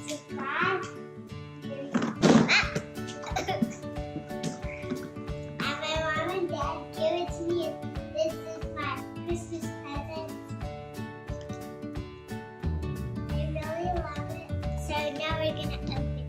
surprise. And my mom and dad gave it to me. This is my Christmas present. I really love it. So now we're gonna open it.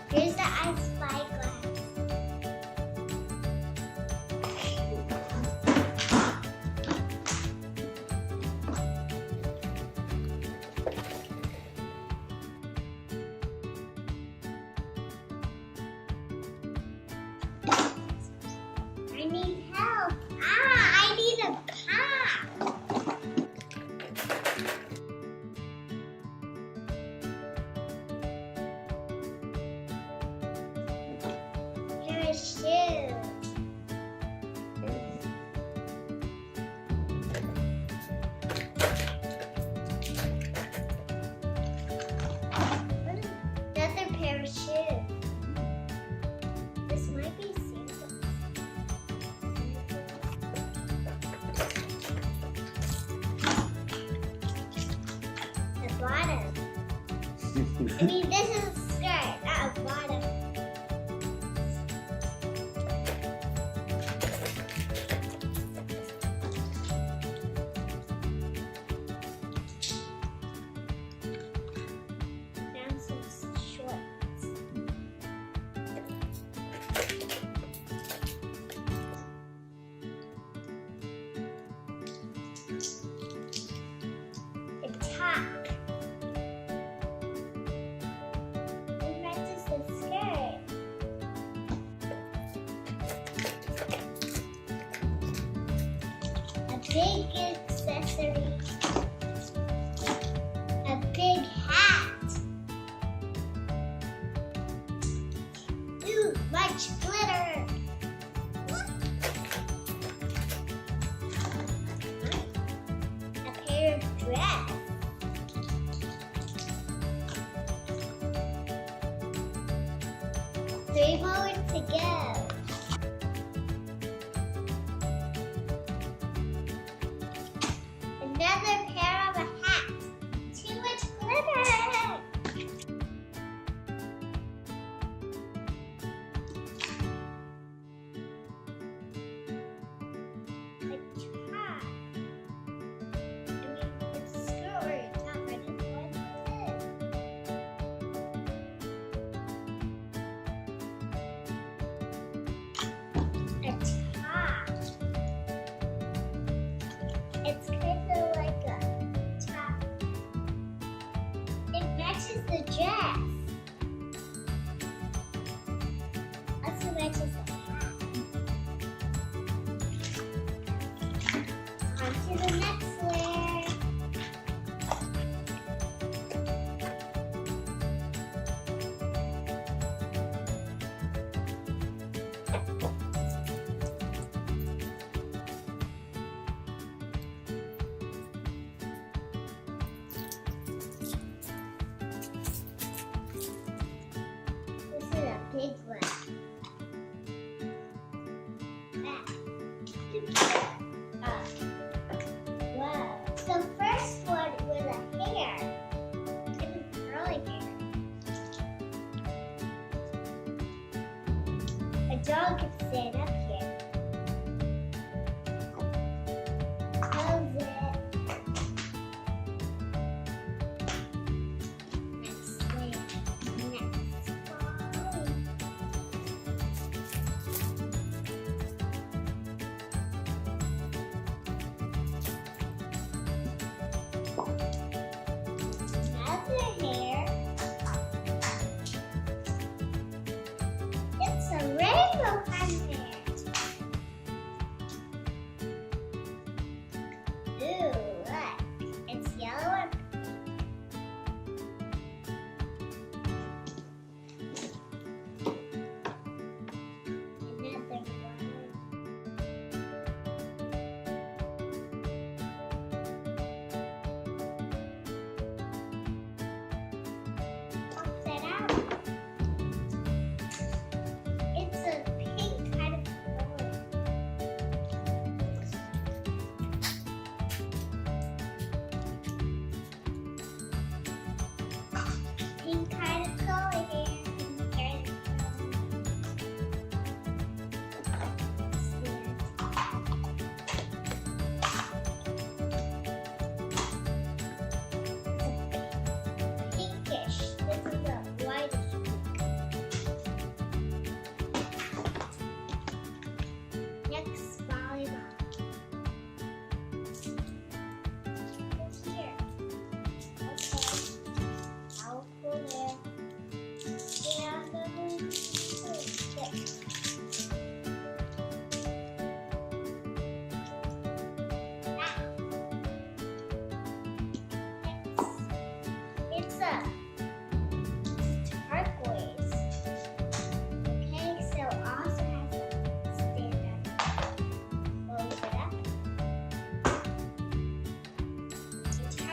Here's the ice spyglass. I need help. I need a pop. Pair of shoes. Another pair of shoes. This might be Santa. The bottom. I mean, this is a skirt, not a bottom. Found some shorts. A top. It matches the skirt. A big accessory. A big hat. Ooh, much glitter. A pair of dress. Three more to go. Another pair of a hat. Too much glitter. A top. It's a skirt or a top. I just want this. A top. It's kind of like a top. It matches the dress. Also matches the hat. On to the next layer. This is a big one. Wow. So first one with a hair. It's curly hair. A dog can stand up here. How's it? Next layer. Next ball. Another hair. It's a rainbow kind of hair.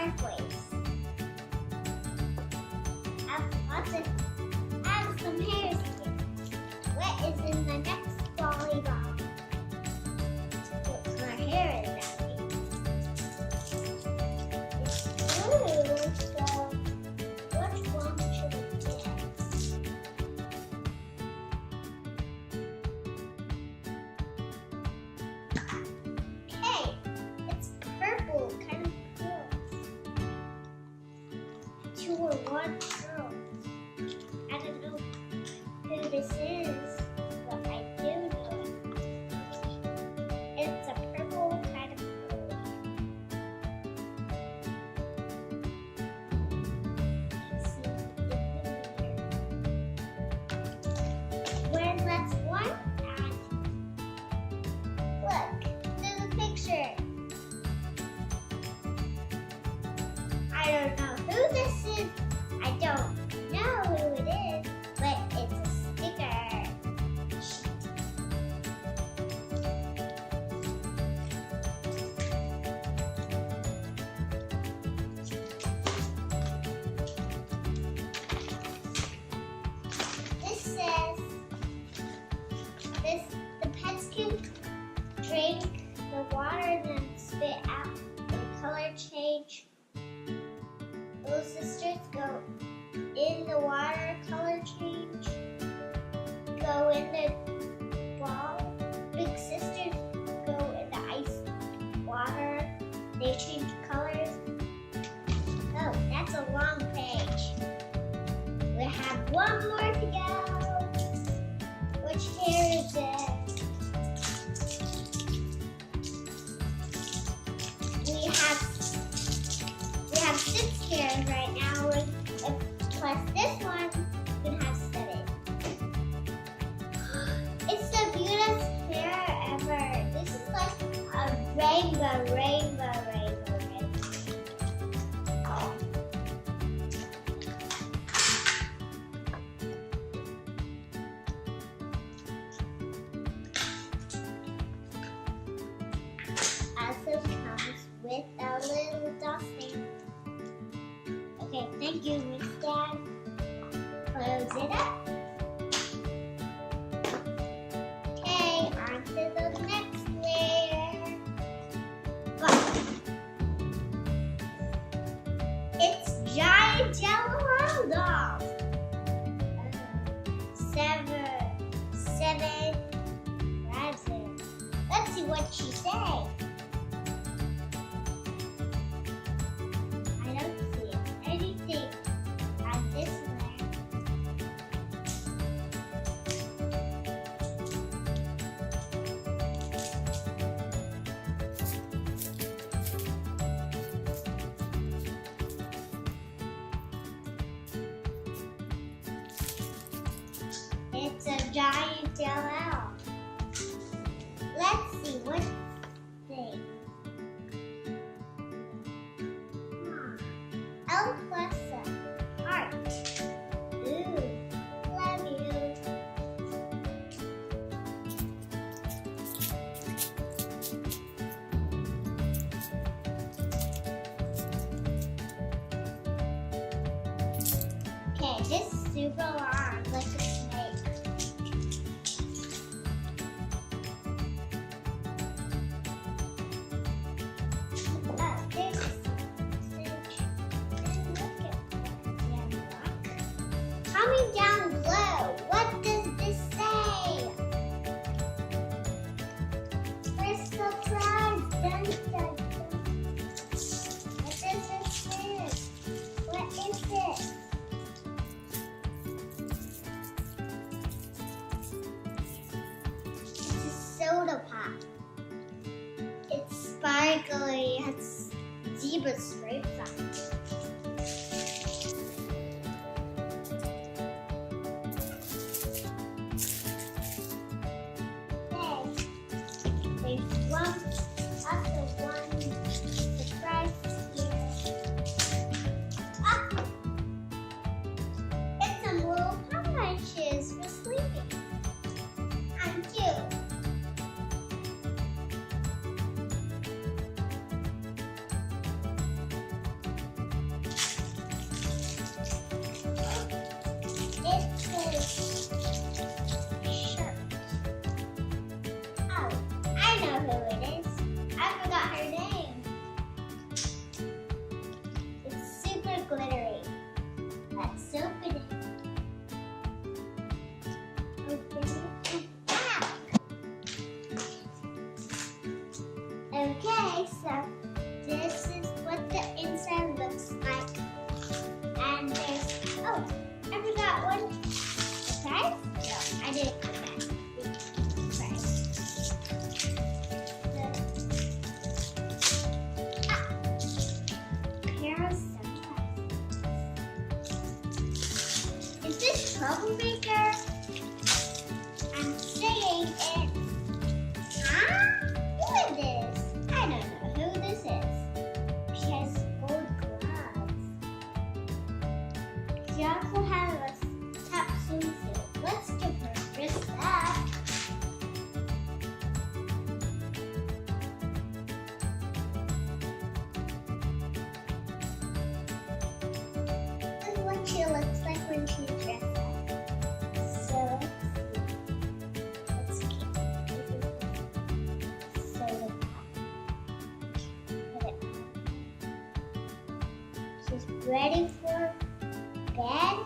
fireplace. Add some hairs here. What is in the next volleyball? What color hair is that? It's blue, so which one should we get? Okay, it's purple, kind of cool. 2 or 1 girl. I don't know who this is, but I do know it. It's a purple kind of color. Let's see if we can hear. When let's one and look, there's a picture. I don't know who this is. I don't know who it is, but it's a sticker sheet. This says the pets can drink the water then spit out the color change. Little sisters go in the water, color change. Go in the ball. Big sisters go in the ice water. They change colors. Oh, that's a long page. We have one more to go. Which hair is it? We have 6 hairs right now. Plus this one, you can have 7. It's the beautiest hair ever. This is like a rainbow. Also comes with a little dustpan. Okay, thank you, Miss Dad. Close it up. Okay, on to the next layer. It's giant yellow doll. 7 presents. Let's see what she says. It's a giant yellow. Let's see what's this. L plus a heart. Ooh, love you. Okay, this is super long, like a snake. Coming down below, what does this say? Crystal clouds, dun, dun, dun. What does this say? What is it? It's a soda pop. It's sparkly, it has zebra stripes on it. Surprise here. It's some little punches for sleeping. I'm cute. troublemaker. I'm saying it. Huh? Who is this? I don't know who this is. She has gold gloves. She also has a top swimsuit. Let's give her wrist that. This is what she looks like when she's dressed up. So let's keep so put it on. She's ready for bed.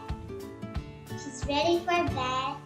She's ready for bed.